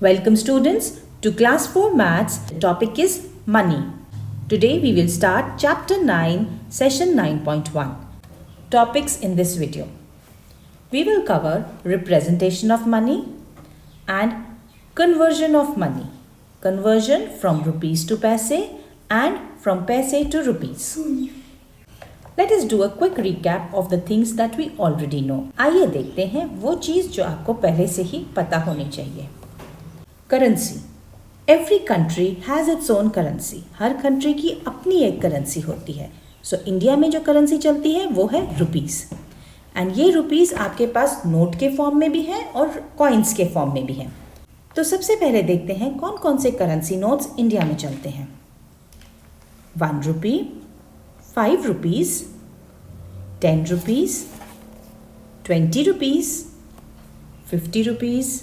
Welcome students to class 4 maths. The topic is money. Today we will start chapter 9 session 9.1. Topics in this video. We will cover representation of money and conversion of money. Conversion from rupees to paise and from paise to rupees. Let us do a quick recap of the things that we already know. आइए देखते हैं वो चीज़ जो आपको पहले से ही पता होनी चाहिए. Currency. Every country has its own currency. Her country की अपनी एक करेंसी होती है. सो इंडिया में जो करेंसी चलती है वो है रुपीज़. एंड ये रुपीज़ आपके पास नोट के फॉर्म में भी है और कॉइन्स के फॉर्म में भी है. तो सबसे पहले देखते हैं कौन कौन से करेंसी नोट्स इंडिया में चलते हैं. 1 रुपी, 5 rupees, 10 rupees, 20 rupees, 50 rupees,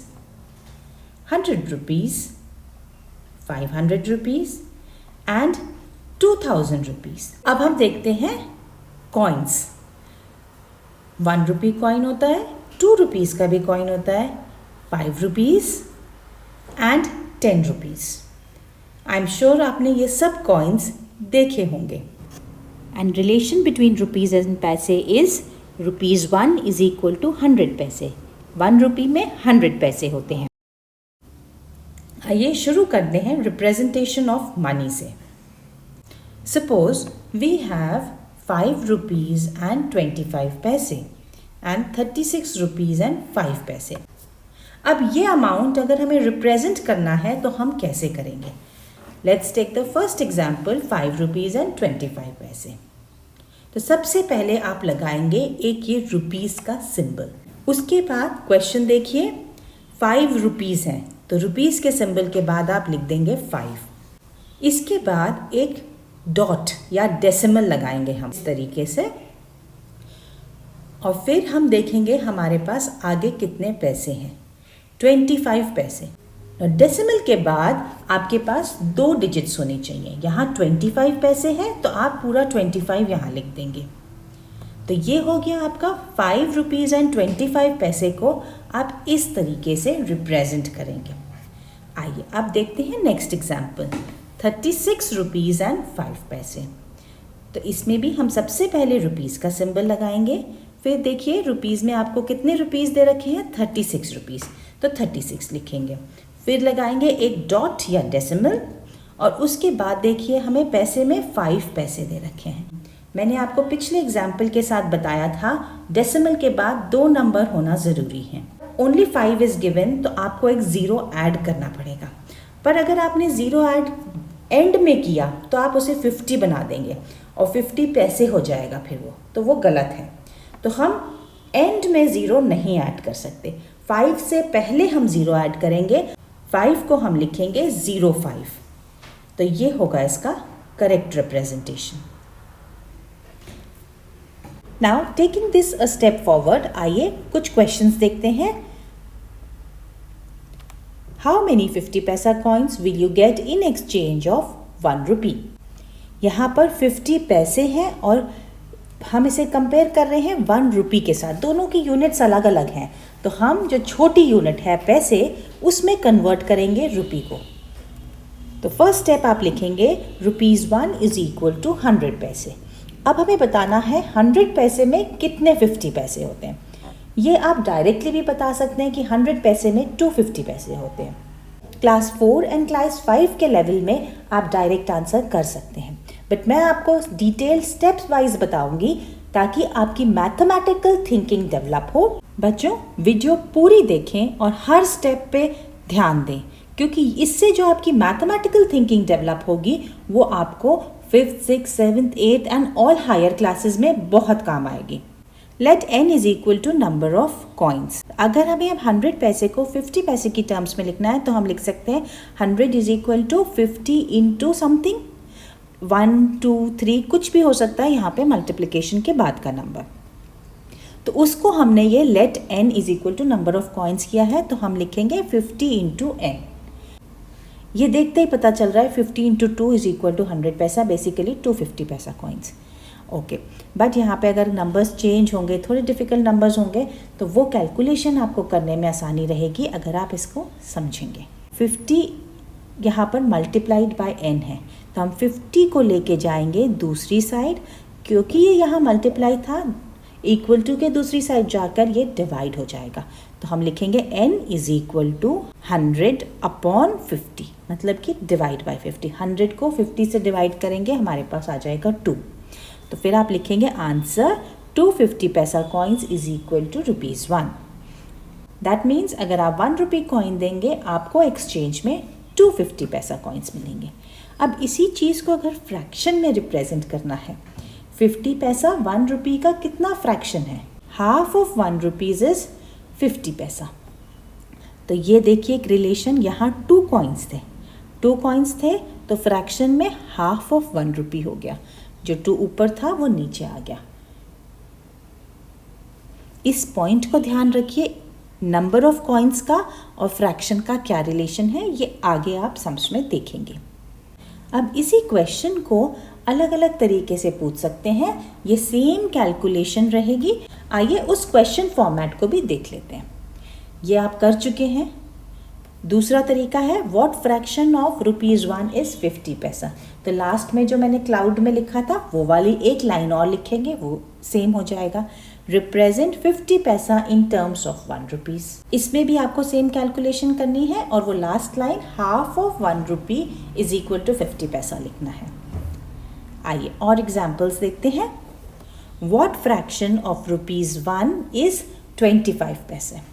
100 rupees, 500 rupees and 2000 rupees. अब हम देखते हैं कॉइन्स. 1 रुपी कॉइन होता है, 2 रुपीज़ का भी कॉइन होता है, 5 rupees and 10 rupees. I am sure आपने ये सब कॉइन्स देखे होंगे. And relation between rupees and paise is rupees 1 is equal to 100 पैसे. 1 रुपी में 100 पैसे होते हैं. आइए शुरू करते हैं रिप्रेजेंटेशन ऑफ मनी से. Suppose we have 5 rupees and 25 पैसे and 36 rupees and 5 पैसे. अब ये अमाउंट अगर हमें रिप्रेजेंट करना है तो हम कैसे करेंगे. Let's take the first example 5 rupees and 25 पैसे. तो सबसे पहले आप लगाएंगे एक ये रुपीज़ का सिंबल. उसके बाद क्वेश्चन देखिए, 5 रुपीज़ हैं तो रुपीज़ के सिंबल के बाद आप लिख देंगे 5. इसके बाद एक डॉट या डेसिमल लगाएंगे हम इस तरीके से, और फिर हम देखेंगे हमारे पास आगे कितने पैसे हैं. 25 पैसे. डेसिमल के बाद आपके पास 2 डिजिट्स होने चाहिए. यहाँ 25 पैसे हैं तो आप पूरा 25 यहाँ लिख देंगे. तो ये हो गया आपका 5 रुपीज़ एंड 25 पैसे को आप इस तरीके से रिप्रेजेंट करेंगे. आइए अब देखते हैं नेक्स्ट एग्जाम्पल 36 रुपीज़ एंड 5 पैसे. तो इसमें भी हम सबसे पहले रुपीज़ का सिंबल लगाएंगे. फिर देखिए रुपीज़ में आपको कितने रुपीज़ दे रखे हैं, 36 रुपीज़, तो 36 लिखेंगे. फिर लगाएंगे एक डॉट या डेसिमल, और उसके बाद देखिए हमें पैसे में 5 पैसे दे रखे हैं. मैंने आपको पिछले एग्जाम्पल के साथ बताया था डेसिमल के बाद 2 नंबर होना ज़रूरी है. ओनली 5 इज़ गिवन तो आपको एक ज़ीरो ऐड करना पड़ेगा. पर अगर आपने ज़ीरो ऐड एंड में किया तो आप उसे 50 बना देंगे और 50 पैसे हो जाएगा फिर वो, तो वो गलत है. तो हम एंड में ज़ीरो नहीं ऐड कर सकते. 5 से पहले हम ज़ीरो ऐड करेंगे. 5 को हम लिखेंगे 05. तो ये होगा इसका correct representation. Now taking this a step forward, आइए कुछ क्वेश्चंस देखते हैं. हाउ मेनी 50 पैसा coins will you get in exchange of 1 रुपी. यहाँ पर 50 पैसे हैं और हम इसे कंपेयर कर रहे हैं 1 रुपी के साथ. दोनों की यूनिट्स अलग अलग हैं, तो हम जो छोटी यूनिट है पैसे उसमें कन्वर्ट करेंगे रुपी को. तो फर्स्ट स्टेप आप लिखेंगे ₹1 इज इक्वल टू 100 पैसे. अब हमें बताना है 100 पैसे में कितने 50 पैसे होते हैं. ये आप डायरेक्टली भी बता सकते हैं कि 100 पैसे में 250 पैसे होते हैं. क्लास 4 एंड क्लास 5 के लेवल में आप डायरेक्ट आंसर कर सकते हैं, बट मैं आपको डिटेल स्टेप्स वाइज बताऊंगी ताकि आपकी मैथमेटिकल थिंकिंग डेवलप हो. बच्चों वीडियो पूरी देखें और हर स्टेप पे ध्यान दें, क्योंकि इससे जो आपकी मैथमेटिकल थिंकिंग डेवलप होगी वो आपको 5th, 6th, 7th, 8th and all higher classes में बहुत काम आएगी. Let n is equal to number of coins. अगर हमें अब 100 पैसे को 50 पैसे की टर्म्स में लिखना है तो हम लिख सकते हैं 100 is equal to 50 into something, 1, 2, 3 कुछ भी हो सकता है यहाँ पे मल्टीप्लिकेशन के बाद का नंबर. तो उसको हमने ये let n is equal to number of coins किया है, तो हम लिखेंगे 50 इंटू n. ये देखते ही पता चल रहा है 50 इंटू 2 इज इक्वल टू 100 पैसा, basically 250 paisa coins. Okay, but यहाँ पे अगर नंबर्स चेंज होंगे, थोड़े डिफ़िकल्ट नंबर्स होंगे, तो वो कैलकुलेशन आपको करने में आसानी रहेगी अगर आप इसको समझेंगे. 50 यहाँ पर मल्टीप्लाइड बाय n है, तो हम 50 को लेके जाएंगे दूसरी साइड, क्योंकि ये यहाँ मल्टीप्लाई था, इक्वल टू के दूसरी साइड जाकर ये डिवाइड हो जाएगा। तो हम लिखेंगे n is equal to 100 upon 50, मतलब कि डिवाइड बाय 50। 100 को 50 से डिवाइड करेंगे, हमारे पास आ जाएगा 2। तो फिर आप लिखेंगे answer 250 paisa coins is equal to ₹1। That means अगर आप 1 रुपी कॉइन देंगे, आपको एक्सचेंज में 250 पैसा कॉइन्स मिलेंगे। अब इसी चीज़ को अगर फ्रैक्शन में रिप्रेजेंट करना है, 50 पैसा 1 रुपी का कितना फ्रैक्शन है? हाफ ऑफ 1 रुपीज़ इज 50 पैसा। तो ये देखिए एक रिलेशन, यहाँ 2 कॉइन्स थे, 2 कॉइन्स थे तो फ्रैक्शन में हाफ ऑफ 1 रुपी हो गया, जो 2 ऊपर था वो नीचे आ गया। इस पॉइंट को ध्यान रखिए, नंबर ऑफ कॉइन्स का और फ्रैक्शन का क्या रिलेशन है, ये आगे आप समझ में देखेंगे। अब इसी क्वेश्चन को अलग अलग तरीके से पूछ सकते हैं, ये सेम कैलकुलेशन रहेगी। आइए उस क्वेश्चन फॉर्मेट को भी देख लेते हैं। ये आप कर चुके हैं। दूसरा तरीका है व्हाट फ्रैक्शन ऑफ ₹1 इज 50 पैसा। तो लास्ट में जो मैंने क्लाउड में लिखा था वो वाली एक लाइन और लिखेंगे, वो सेम हो जाएगा। रिप्रेजेंट 50 पैसा इन टर्म्स ऑफ 1 रुपीज़। इसमें भी आपको सेम कैलकुलेशन करनी है और वो last line half of 1 rupee is equal to 50 paisa लिखना है। आइए और एग्जाम्पल्स देखते हैं। व्हाट फ्रैक्शन ऑफ ₹1 इज 25 पैसे।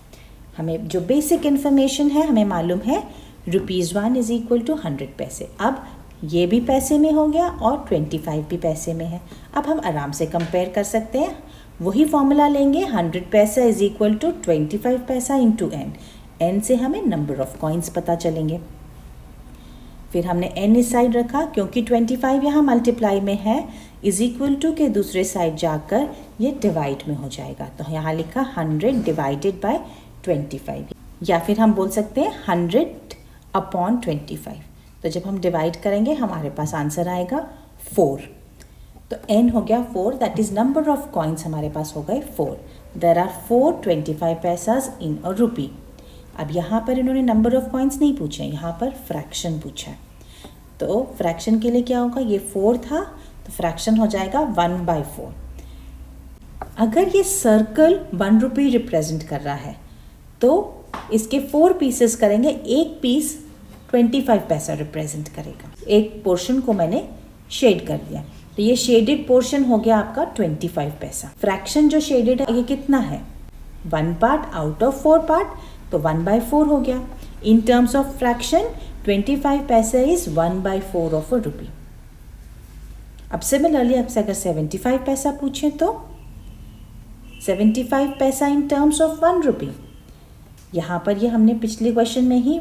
हमें जो बेसिक इन्फॉर्मेशन है, हमें मालूम है ₹1 इज इक्वल टू 100 पैसे। अब ये भी पैसे में हो गया और 25 भी पैसे में है। अब हम आराम से कंपेयर कर सकते हैं, वही फॉर्मूला लेंगे, 100 पैसा इज इक्वल टू 25 पैसा इंटू n। n से हमें नंबर ऑफ कॉइन्स पता चलेंगे। फिर हमने n इस साइड रखा, क्योंकि 25 यहाँ मल्टीप्लाई में है, इज इक्वल टू के दूसरे साइड जाकर ये डिवाइड में हो जाएगा। तो यहाँ लिखा 100 डिवाइडेड बाय 25, या फिर हम बोल सकते हैं 100 अपॉन 25। तो जब हम डिवाइड करेंगे हमारे पास आंसर आएगा 4। तो n हो गया 4, that is number of coins हमारे पास हो गए 4। देयर आर 4 25 पैसास इन अ रुपी। अब यहाँ पर इन्होंने नंबर ऑफ कॉइन्स नहीं पूछे, यहाँ पर फ्रैक्शन पूछा है। तो फ्रैक्शन के लिए क्या होगा, ये 4 था तो फ्रैक्शन हो जाएगा 1/4। अगर ये सर्कल 1 रुपी रिप्रेजेंट कर रहा है तो इसके 4 पीसेस करेंगे, एक पीस 25 पैसा रिप्रेजेंट करेगा। एक पोर्शन को मैंने शेड कर दिया, तो ये शेडेड पोर्शन हो गया आपका 25 पैसा। फ्रैक्शन जो शेडेड है ये कितना है, 1 पार्ट आउट ऑफ 4 पार्ट, तो 1/4 हो गया। इन टर्म्स ऑफ फ्रैक्शन 25 पैसा इज 1/4 ऑफ अ रुपी। अब सिमिलरली आपसे अगर 75 पैसा पूछे तो 75 पैसा इन टर्म्स ऑफ 1 रुपी। यहाँ पर ये हमने पिछले क्वेश्चन में ही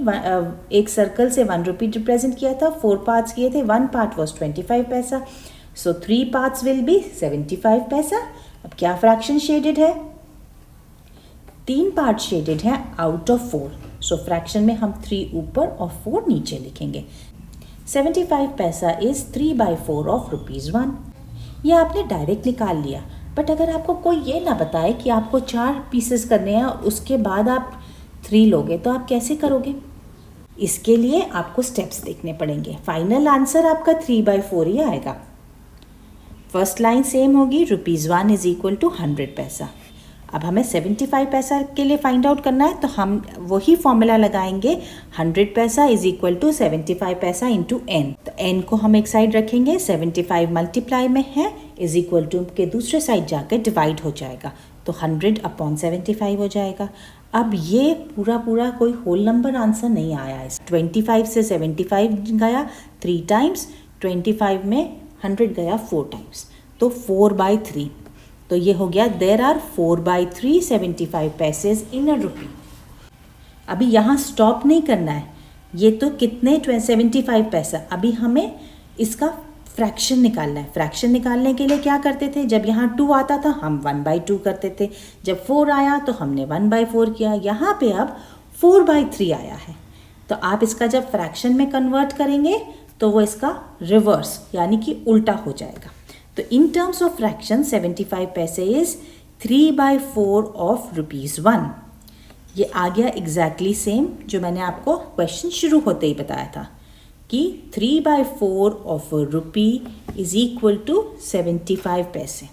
एक सर्कल से 1 रुपी रिप्रेजेंट किया था, 4 पार्ट्स किए थे, 1 पार्ट वॉज 25 पैसा, सो 3 पार्ट्स विल बी 75 पैसा। अब क्या फ्रैक्शन शेडेड है, 3 पार्ट शेडेड है आउट ऑफ 4, सो फ्रैक्शन में हम 3 ऊपर और 4 नीचे लिखेंगे। 75 पैसा इज 3/4 ऑफ ₹1। ये आपने डायरेक्ट निकाल लिया, बट अगर आपको कोई ये ना बताए कि आपको 4 पीसेस करने हैं और उसके बाद आप 3 लोगे, तो आप कैसे करोगे? इसके लिए आपको स्टेप्स देखने पड़ेंगे। फाइनल आंसर आपका 3/4 ही आएगा। फर्स्ट लाइन सेम होगी, ₹1 इज इक्वल टू 100 पैसा। अब हमें 75 पैसा के लिए फाइंड आउट करना है, तो हम वही फॉर्मूला लगाएंगे, 100 पैसा इज इक्वल टू 75 पैसा इंटू n। तो n को हम एक साइड रखेंगे, 75 मल्टीप्लाई में है, इज इक्वल टू के दूसरे साइड जाकर डिवाइड हो जाएगा, तो 100 अपॉन 75 हो जाएगा। अब ये पूरा कोई होल नंबर आंसर नहीं आया है। 25 से 75 गया 3 टाइम्स, 25 में 100 गया 4 टाइम्स, तो 4/3। तो ये हो गया देयर आर 4/3 75 पैसेज इन अ रुपी। अभी यहाँ स्टॉप नहीं करना है, ये तो कितने 75 पैसा। अभी हमें इसका फ्रैक्शन निकालना है। फ्रैक्शन निकालने के लिए क्या करते थे, जब यहाँ 2 आता था हम 1/2 करते थे, जब 4 आया तो हमने 1/4 किया। यहाँ पे अब 4/3 आया है, तो आप इसका जब फ्रैक्शन में कन्वर्ट करेंगे तो वो इसका रिवर्स यानी कि उल्टा हो जाएगा। तो इन टर्म्स ऑफ फ्रैक्शन 75 पैसे इज 3/4 ऑफ ₹1। ये आ गया एग्जैक्टली सेम जो मैंने आपको क्वेश्चन शुरू होते ही बताया था कि 3/4 of rupee is equal to 75 paise.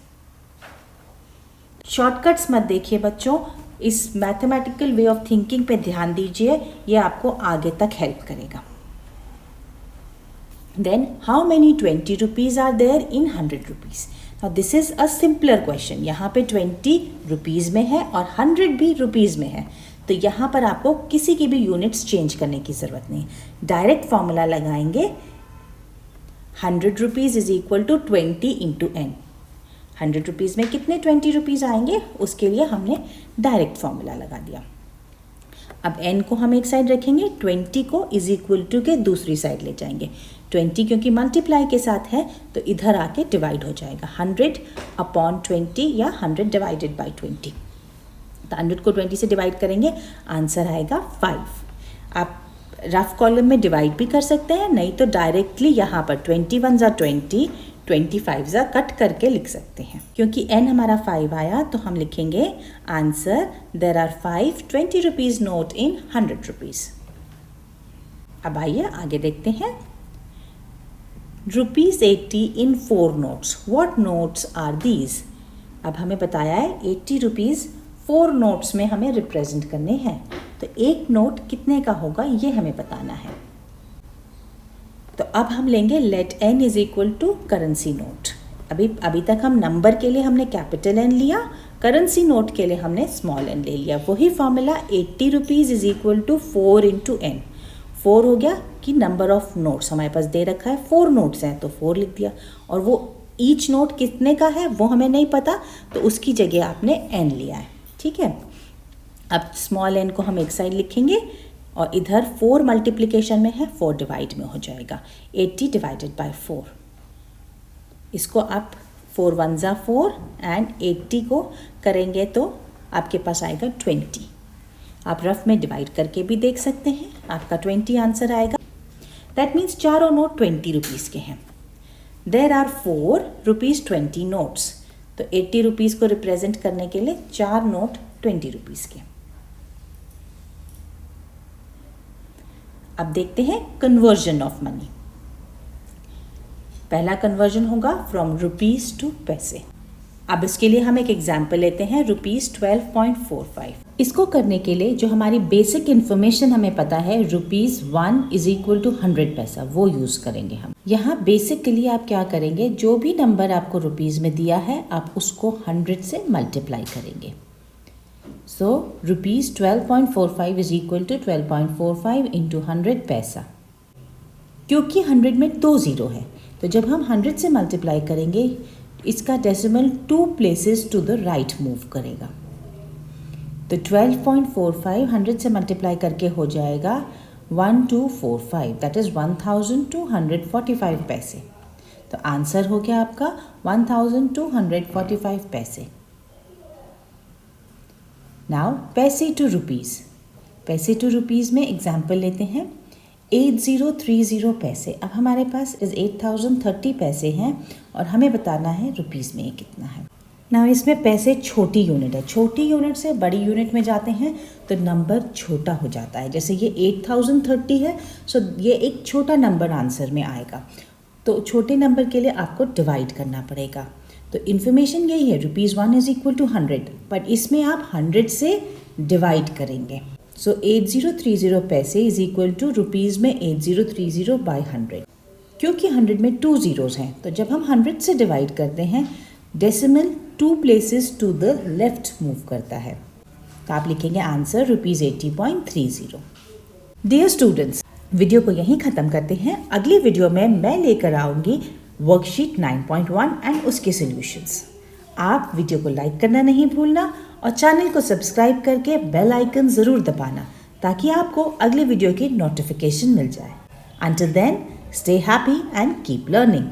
Shortcuts मत देखिए बच्चों, इस मैथमेटिकल वे ऑफ थिंकिंग पे ध्यान दीजिए, ये आपको आगे तक हेल्प करेगा। Then how many 20 rupees are there in 100 rupees? Now this is a simpler question. यहाँ पे 20 रुपीज़ में है और 100 भी रुपीज़ में है, तो यहाँ पर आपको किसी की भी यूनिट्स चेंज करने की ज़रूरत नहीं, डायरेक्ट फॉर्मूला लगाएंगे 100 rupees is equal to 20 into n। 100 rupees में कितने 20 रुपीज़ आएंगे उसके लिए हमने डायरेक्ट फॉर्मूला लगा दिया। अब n को हम एक साइड रखेंगे, 20 को इज इक्वल टू के दूसरी साइड ले जाएंगे। 20 क्योंकि मल्टीप्लाई के साथ है तो इधर आके डिवाइड हो जाएगा, 100 अपॉन 20 या 100 डिवाइडेड बाई 20। तो 100 को 20 से डिवाइड करेंगे, आंसर आएगा 5। आप रफ कॉलम में डिवाइड भी कर सकते हैं, नहीं तो डायरेक्टली यहाँ पर 21 ज़ा 20, 25 ज़ा कट करके लिख सकते हैं। क्योंकि n हमारा 5 आया तो हम लिखेंगे answer there are 5 20 rupees note in 100 rupees. अब आइए आगे देखते हैं। ₹80 in 4 notes. What notes are these? अब हमें बताया है 80 रुपीज़ 4 नोट्स में हमें रिप्रेजेंट करने हैं, तो एक नोट कितने का होगा ये हमें बताना है। तो अब हम लेंगे let n is equal to currency note. अभी तक हम नंबर के लिए हमने कैपिटल N लिया, करेंसी नोट के लिए हमने स्मॉल n ले लिया। वही formula 80 rupees is equal to 4 into n। 4 हो गया कि नंबर ऑफ नोट्स हमारे पास दे रखा है, 4 नोट्स हैं तो 4 लिख दिया, और वो ईच नोट कितने का है वो हमें नहीं पता, तो उसकी जगह आपने n लिया है, ठीक है। अब स्मॉल n को हम एक साइड लिखेंगे और इधर 4 मल्टीप्लिकेशन में है, 4 डिवाइड में हो जाएगा, 80 डिवाइडेड बाय 4। इसको आप 4 1 ज़ा 4 एंड 80 को करेंगे तो आपके पास आएगा 20। आप रफ में डिवाइड करके भी देख सकते हैं, आपका 20 आंसर आएगा। दैट मीन्स चारों नोट 20 रुपीज़ के हैं। देयर आर 4 ₹20 नोट्स, तो 80 रुपीज़ को रिप्रेजेंट करने के लिए 4 नोट 20 रुपीज़ के। अब देखते हैं कन्वर्जन ऑफ मनी। पहला कन्वर्जन होगा फ्रॉम रुपीज़ टू पैसे। अब इसके लिए हम एक एग्जाम्पल लेते हैं, ₹12.45। इसको करने के लिए जो हमारी बेसिक इन्फॉर्मेशन हमें पता है, ₹1 इज इक्वल टू 100 पैसा, वो यूज़ करेंगे हम। यहाँ बेसिक के लिए आप क्या करेंगे, जो भी नंबर आपको रुपीज़ में दिया है आप उसको 100 से मल्टीप्लाई करेंगे। सो ₹12.45 इज इक्वल टू 12.45 इंटू 100 पैसा। क्योंकि 100 में 2 ज़ीरो है तो जब हम 100 से मल्टीप्लाई करेंगे इसका decimal 2 places to the right move करेगा। तो 12.45 100 से मल्टीप्लाई करके हो जाएगा 1245, दैट इज़ 1245 पैसे। तो आंसर हो गया आपका 1245 पैसे। नाउ पैसे टू रुपीज़। पैसे टू रुपीज़ में एग्जाम्पल लेते हैं, 8030 पैसे। अब हमारे पास इस 8030 पैसे हैं और हमें बताना है रुपीज़ में कितना है। ना इसमें पैसे छोटी यूनिट है, छोटी यूनिट से बड़ी यूनिट में जाते हैं तो नंबर छोटा हो जाता है। जैसे ये 8030 है, सो ये एक छोटा नंबर आंसर में आएगा, तो छोटे नंबर के लिए आपको डिवाइड करना पड़ेगा। तो इन्फॉर्मेशन यही है, ₹1 इज इक्वल टू 100, बट इसमें आप 100 से डिवाइड करेंगे। सो 8030 पैसे इज इक्वल टू रुपीज़ में 8030 बाई 100। क्योंकि 100 में 2 ज़ीरोज़ हैं तो जब हम 100 से डिवाइड करते हैं decimal 2 places to the left move करता है, तो आप लिखेंगे आंसर ₹80.30। डियर स्टूडेंट्स, वीडियो को यहीं ख़त्म करते हैं। अगली वीडियो में मैं लेकर आऊँगी वर्कशीट 9.1 एंड उसके सॉल्यूशंस। आप वीडियो को लाइक करना नहीं भूलना और चैनल को सब्सक्राइब करके बेल आइकन ज़रूर दबाना ताकि आपको अगले वीडियो की नोटिफिकेशन मिल जाए। Until then, stay happy and keep learning.